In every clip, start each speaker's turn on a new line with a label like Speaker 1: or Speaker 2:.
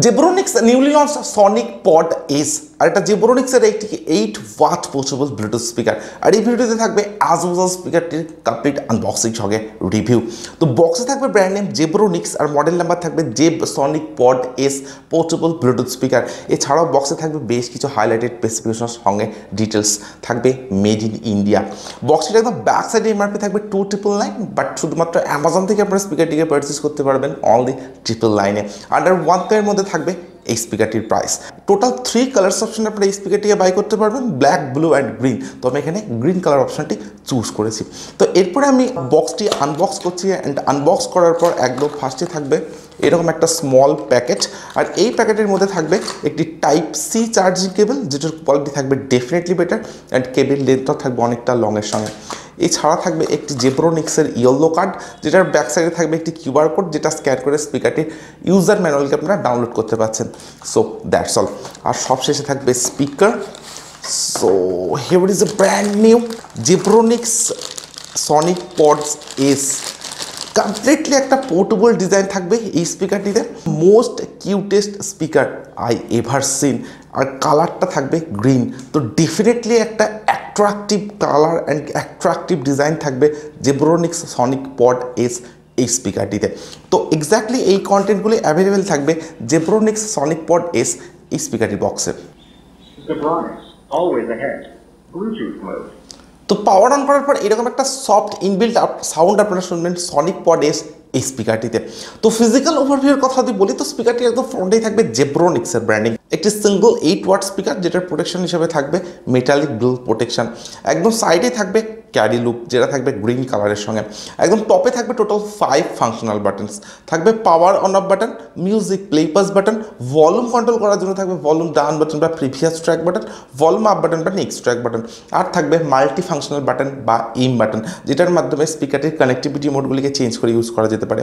Speaker 1: Zebronics newly launched Sonic Pod S আর এটা Zebronics এর একটি 8 ওয়াট পোর্টেবল ব্লুটুথ স্পিকার। আর এই ভিডিওতে থাকবে অ্যাজ ইউজুয়াল স্পিকারটির কমপ্লিট আনবক্সিং সঙ্গে রিভিউ। তো বক্সে থাকবে ব্র্যান্ড নেম Zebronics আর মডেল নাম্বার থাকবে Sonic Pod S portable Bluetooth speaker. এছাড়াও বক্সে থাকবে বেশ কিছু হাইলাইটেড স্পেসিফিকেশন সঙ্গে ডিটেলস থাকবে মেড ইন ইন্ডিয়া। বক্সের একদম ব্যাক সাইডে এমআরপি থাকবে 2999, বাট শুধুমাত্র অ্যামাজন থেকে আপনারা স্পিকারটিকে পারচেস করতে পারবেন অনলি 999 আন্ডার 1K এর মধ্যে থাকবে এই স্পিকারটির প্রাইস। টোটাল 3 কালার্স অপশন আপনারা এই স্পিকারটিকে বাই করতে পারবেন, ব্ল্যাক, ব্লু অ্যান্ড গ্রিন। তো আমি এখানে গ্রিন কালার অপশনটি চুজ করেছি। তো এরপরে আমি বক্সটি আনবক্স করছি অ্যান্ড আনবক্স করার পর একদম ফার্স্টে থাকবে এরকম একটা স্মল প্যাকেট। আর এই প্যাকেটের মধ্যে থাকবে একটি টাইপ সি চার্জিং কেবল, যেটার কোয়ালিটি থাকবে ডেফিনেটলি বেটার অ্যান্ড কেবল লেন্থও থাকবে অনেকটা লংয়ের সঙ্গে। এছাড়া থাকবে একটি জেব্রোনিক্সের ইয়েলো কার্ড, যেটার ব্যাক সাইডে থাকবে একটি কিউআর কোড, যেটা স্ক্যান করে স্পিকারটির ইউজার ম্যানুয়ালকে আপনারা ডাউনলোড করতে পারছেন। So that's all. আর সবশেষে থাকবে speaker. So here is a brand new Zebronics Sonic Pods S। Completely একটা পোর্টেবল ডিজাইন থাকবে এই স্পিকারটিতে। Most cutest speaker I ever seen. আর কালারটা থাকবে গ্রিন। তো ডেফিনেটলি একটা attractive colour and attractive design থাকবে Zebronics Sonic Pod S এই স্পিকারটিতে। তো এক্স্যাক্টলি এই কন্টেন্টগুলি অ্যাভেলেবেল থাকবে Zebronics Sonic Pod S এই স্পিকারটির বক্সে।
Speaker 2: Zebronics, always ahead. Bluetooth mode.
Speaker 1: তো পাওয়ার অন করার পর এরকম একটা সফট ইনবিল্ট সাউন্ড আপনারা শুনবেন Sonic Pod S এই স্পিকারটিতে। তো ফিজিক্যাল ওভারভিউর কথা যদি বলি, তো স্পিকারটি একদম ফ্রন্টেই থাকবে Zebronics এর ব্র্যান্ডিং। একটি সিঙ্গল 8 ওয়াট স্পিকার, যেটার প্রোটেকশন হিসেবে থাকবে মেটালিক ব্লু প্রোটেকশন। একদম সাইডে থাকবে ক্যারি লুপ, যেটা থাকবে গ্রিন কালারের সঙ্গে। একদম টপে থাকবে টোটাল 5 ফাংশনাল বাটনস। থাকবে power on of button, music play pass button, volume control করার জন্য থাকবে ভলিউম ডাউন বাটন বা previous track button, volume up button বা নেক্সট ট্র্যাক বাটন। আর থাকবে মাল্টি ফাংশনাল বাটন বা ইম বাটন, যেটার মাধ্যমে স্পিকারটির কানেক্টিভিটি মোডগুলিকে চেঞ্জ করে ইউজ করা যেতে পারে।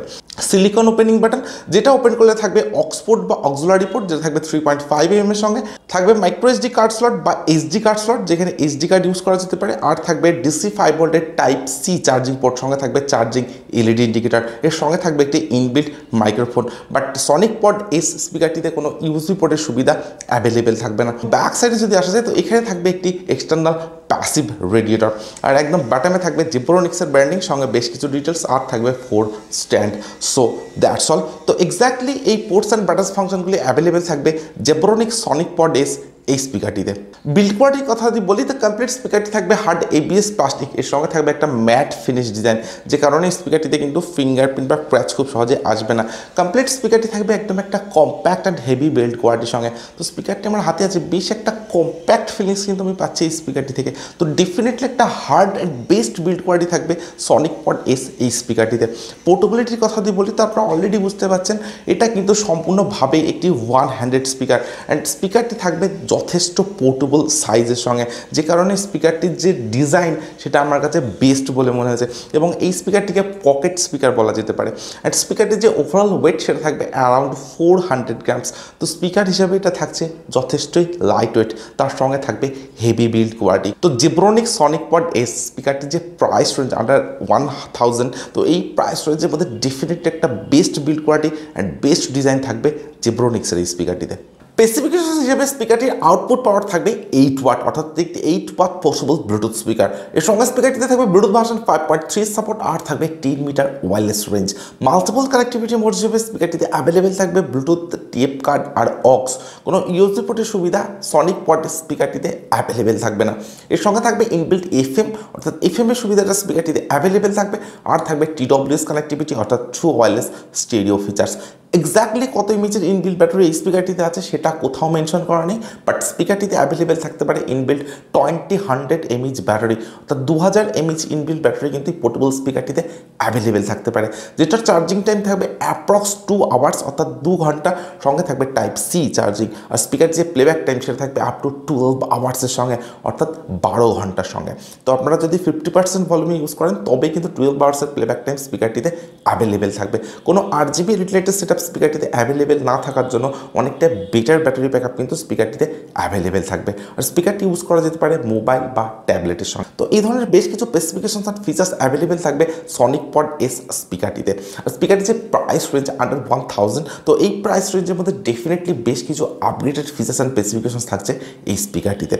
Speaker 1: সিলিকন ওপেনিং বাটন, যেটা ওপেন করলে থাকবে অক্সপোর্ট বা অক্সিলারি পোর্ট, যেটা থাকবে 3.5 mm এর সঙ্গে। থাকবে মাইক্রো এসডি কার্ড স্লট বা এসডি কার্ড স্লট, যেখানে এসডি কার্ড ইউজ করা যেতে পারে। আর থাকবে ডিসি 5 ভোল্টের টাইপ সি চার্জিং পোর্ট, সঙ্গে থাকবে চার্জিং এলইডি ইন্ডিকেটর। এর সঙ্গে থাকবে একটি inbuilt microphone. But Sonic Pod S স্পিকারটিতে কোনো ইউএসবি পোর্টের সুবিধা অ্যাভেলেবেল থাকবে না। ব্যাক সাইডে যদি আসা যায়, তো এখানে থাকবে একটি এক্সটার্নাল প্যাসিভ রেডিয়েটর। আর একদম বাটামে থাকবে Zebronics এর ব্র্যান্ডিং, সঙ্গে বেশ কিছু ডিটেলস। আর থাকবে 4 স্ট্যান্ড। So that's all. তো এক্স্যাক্টলি এই পোর্টস অ্যান্ড বাটনস ফাংশনগুলি অ্যাভেলেবেল থাকবে Zebronics Sonic Pod S এই স্পিকারটিতে। বিল্ড কোয়ালিটির কথা যদি বলি, তো কমপ্লিট স্পিকারটি থাকবে হার্ড এবিএস প্লাস্টিক। এর সঙ্গে থাকবে একটা ম্যাট ফিনিশ ডিজাইন, যে কারণে স্পিকারটিতে কিন্তু ফিঙ্গারপ্রিন্ট বা ক্র্যাচ খুব সহজে আসবে না। কমপ্লিট স্পিকারটি থাকবে একদম একটা কম্প্যাক্ট অ্যান্ড হেভি বিল্ড কোয়ালিটির সঙ্গে। তো স্পিকারটি আমার হাতে আছে, বেশ একটা কম্প্যাক্ট ফিলিংস কিন্তু আমি পাচ্ছি এই স্পিকারটি থেকে। তো ডেফিনেটলি একটা hard and best build quality থাকবে Sonic Pod S এই স্পিকারটিতে। পোর্টেবিলিটির কথা যদি বলি, তো আপনারা অলরেডি বুঝতে পারছেন এটা কিন্তু সম্পূর্ণভাবে একটি ওয়ান হ্যান্ডেড স্পিকার। অ্যান্ড স্পিকারটি থাকবে যথেষ্ট পোর্টেবল সাইজের সঙ্গে, যে কারণে স্পিকারটির যে ডিজাইন সেটা আমার কাছে বেস্ট বলে মনে হয়েছে। এবং এই স্পিকারটিকে পকেট স্পিকার বলা যেতে পারে। অ্যান্ড স্পিকারটির যে ওভারঅল ওয়েট সেটা থাকবে অ্যারাউন্ড 400 গ্রামস। তো স্পিকার হিসাবে এটা থাকছে যথেষ্টই লাইট ওয়েট, তার সঙ্গে থাকবে হেভি বিল্ড কোয়ালিটি। তো Zebronics Sonic Pod S স্পিকারটির যে প্রাইস রেঞ্জ আন্ডার 1000, তো এই প্রাইস রেঞ্জের মধ্যে ডেফিনেটলি একটা best build quality and best design থাকবে Zebronics এর এই স্পিকারটিতে। স্পেসিফিকেশন হিসেবে স্পিকারটির আউটপুট পাওয়ার থাকবে 8 ওয়াট, অর্থাৎ একটি 8 ওয়াট পোর্টেবল ব্লুটুথ স্পিকার। এর সঙ্গে স্পিকারটিতে থাকবে ব্লুটুথ ভার্সন 5.3 সাপোর্ট। আর থাকবে 10 metre wireless range. Multiple connectivity mode হিসেবে স্পিকারটিতে অ্যাভেলেবেল থাকবে ব্লুটুথ, টেপ কার্ড আর অক্স। কোনো ইউএসবি পোর্টের সুবিধা Sonic Pod স্পিকারটিতে অ্যাভেলেবেল থাকবে না। এর সঙ্গে থাকবে ইনবিল্ট এফএম, অর্থাৎ এফএম এর সুবিধাটা স্পিকারটিতে অ্যাভেলেবেল থাকবে। আর থাকবে TWS কানেক্টিভিটি, অর্থাৎ true wireless stereo features. Exactly কত এমএইচের ইনবিল্ট ব্যাটারি এই স্পিকারটিতে আছে সেটা কোথাও মেনশন করা নেই, বাট স্পিকারটিতে অ্যাভেলেবেল থাকতে পারে ইনবিল্ট 2000 mAh ব্যাটারি, অর্থাৎ 2000 mAh ইনবিল্ট ব্যাটারি কিন্তু পোর্টেবল স্পিকারটিতে অ্যাভেলেবেল থাকতে পারে, যেটার চার্জিং টাইম থাকবে অ্যাপ্রক্স 2 আওয়ার্স, অর্থাৎ 2 ঘন্টা। সঙ্গে থাকবে টাইপ সি চার্জিং। আর স্পিকার যে প্লেব্যাক টাইম সেটা থাকবে আপ টু 12 আওয়ার্সের সঙ্গে, অর্থাৎ 12 ঘন্টার সঙ্গে। তো আপনারা যদি 50% ভলিউমে ইউজ করেন, তবে কিন্তু 12 আওয়ার্সের প্লেব্যাক টাইম স্পিকারটিতে অ্যাভেলেবেল থাকবে। কোনো RGB রিলেটেড সেটআপ স্পিকারটিতে অ্যাভেলেবেল না থাকার জন্য অনেকটা বেটার বেটার ব্যাটারি ব্যাকআপ কিন্তু স্পিকারটিতে অ্যাভেলেবেল থাকবে। আর স্পিকারটি ইউজ করা যেতে পারে মোবাইল বা ট্যাবলেটের সঙ্গে। তো এই ধরনের বেশ কিছু স্পেসিফিকেশনস আর ফিচার্স অ্যাভেলেবেল থাকবে সনিক পড এস স্পিকারটিতে। আর স্পিকারটির যে প্রাইস রেঞ্জ আন্ডার 1000, তো এই প্রাইস রেঞ্জের মধ্যে ডেফিনেটলি বেশ কিছু আপগ্রেডেড ফিচার্স অ্যান্ড স্পেসিফিকেশনস থাকছে এই স্পিকারটিতে।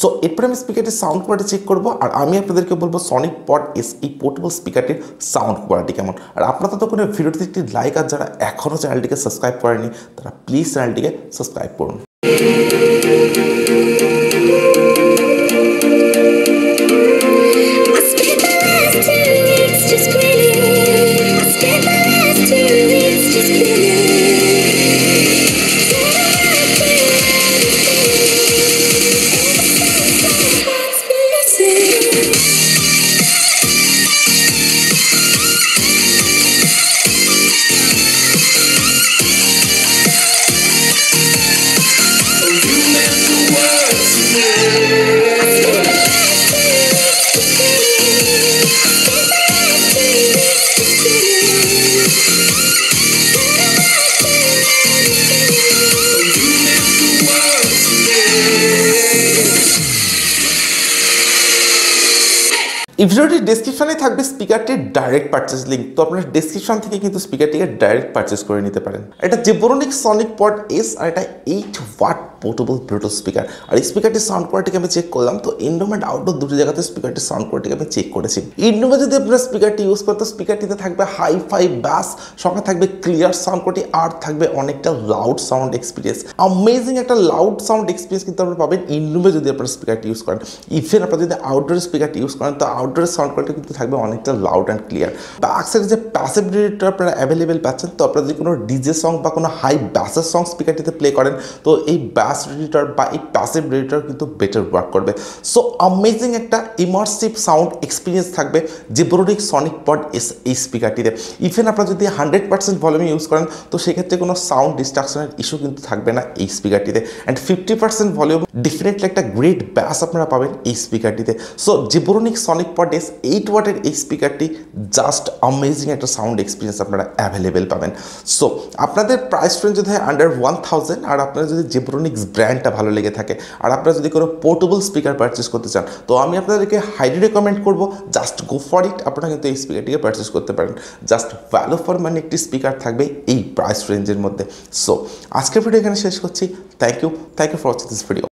Speaker 1: সো এরপরে আমি স্পিকারটির সাউন্ড কোয়ালিটি চেক করবো, আর আমি আপনাদেরকে বলবো সনিক পড এস এই পোর্টেবল স্পিকারটির সাউন্ড কোয়ালিটি কেমন। আর আপনারা তো কোনো ভিডিওটিতে একটি লাইক, আর যারা এখনও চ্যানেলটিকে সাবস্ক্রাইব করেনি তারা প্লিজ চ্যানেলটিকে সাবস্ক্রাইব করুন। এই ভিডিওটির ডেসক্রিপশনে থাকবে স্পিকারটির ডাইরেক্ট পারচেজ লিঙ্ক, তো আপনারা ডেসক্রিপশন থেকে কিন্তু স্পিকারটিকে ডাইরেক্ট পারচেজ করে নিতে পারেন। এটা জেব্রনিক্স সনিক পড এস, আর এটা 8 ওয়াট পোর্টেবল ব্লুটুথ স্পিকার। আর এই স্পিকারটির সাউন্ড কোয়ালিটিকে আমি চেক করলাম, তো ইনডোর অ্যান্ড আউটডোর দুটি জায়গাতে স্পিকারটির সাউন্ড কোয়ালিটিকে আমি চেক করেছি। ইনডোরে যদি আপনারা স্পিকারটি ইউজ করেন তো স্পিকারটিতে থাকবে হাই ফাই ব্যাস, সঙ্গে থাকবে ক্লিয়ার সাউন্ড কোয়ালিটি, আর থাকবে অনেকটা লাউড সাউন্ড এক্সপিরিয়েন্স। অ্যামেজিং একটা লাউড সাউন্ড এক্সপিরিয়েন্স কিন্তু আপনারা পাবেন ইনডোরে যদি আপনারা স্পিকারটি ইউজ করেন। ইভেন আপনারা যদি আউটডোরে স্পিকারটি ইউজ করেন তো আউটডোরের সাউন্ড কোয়ালিটি কিন্তু থাকবে অনেকটা লাউড অ্যান্ড ক্লিয়ার। ব্যাকসাইডে যে প্যাসিভ রেডিয়েটর আপনারা অ্যাভেলেবেল পাচ্ছেন, তো আপনারা যদি কোনো ডিজে সং বা কোনো হাই ব্যাসের সং স্পিকারটিতে প্লে করেন তো এই ব্যাস রেডিয়েটর বা এই প্যাসিভ রেডিয়েটর কিন্তু বেটার ওয়ার্ক করবে। সো অ্যামেজিং একটা ইমার্সিভ সাউন্ড এক্সপিরিয়েন্স থাকবে জেব্রনিক্স সনিক পড এস এই স্পিকারটিতে। ইভেন আপনারা যদি 100% ভলিউম ইউজ করেন তো সেক্ষেত্রে কোনো সাউন্ড ডিস্ট্রাকশনের ইস্যু কিন্তু থাকবে না এই স্পিকারটিতে। অ্যান্ড 50% ভলিউম ডেফিনেটলি একটা গ্রেট ব্যাস আপনারা পাবেন এই স্পিকারটিতে। সো জেব্রনিক্স সনিক পড এস 8 ওয়াটের এই স্পিকারটি জাস্ট অ্যামেজিং একটা সাউন্ড এক্সপিরিয়েন্স আপনারা অ্যাভেলেবেল পাবেন। সো আপনাদের প্রাইস রেঞ্জ যদি হয় আন্ডার 1000, আর আপনারা যদি জেব্রনিক্স ব্র্যান্ডটা ভালো লেগে থাকে, আর আপনারা যদি কোনো পোর্টেবল স্পিকার পারচেস করতে চান তো আমি আপনাদেরকে হাইলি রেকমেন্ড করবো জাস্ট গো ফর ইট। আপনারা কিন্তু এই স্পিকারটিকে পারচেস করতে পারেন। জাস্ট ভ্যালু ফর মানি একটি স্পিকার থাকবে এই প্রাইস রেঞ্জের মধ্যে। সো আজকের ভিডিও এখানে শেষ করছি। Thank you for watching this video.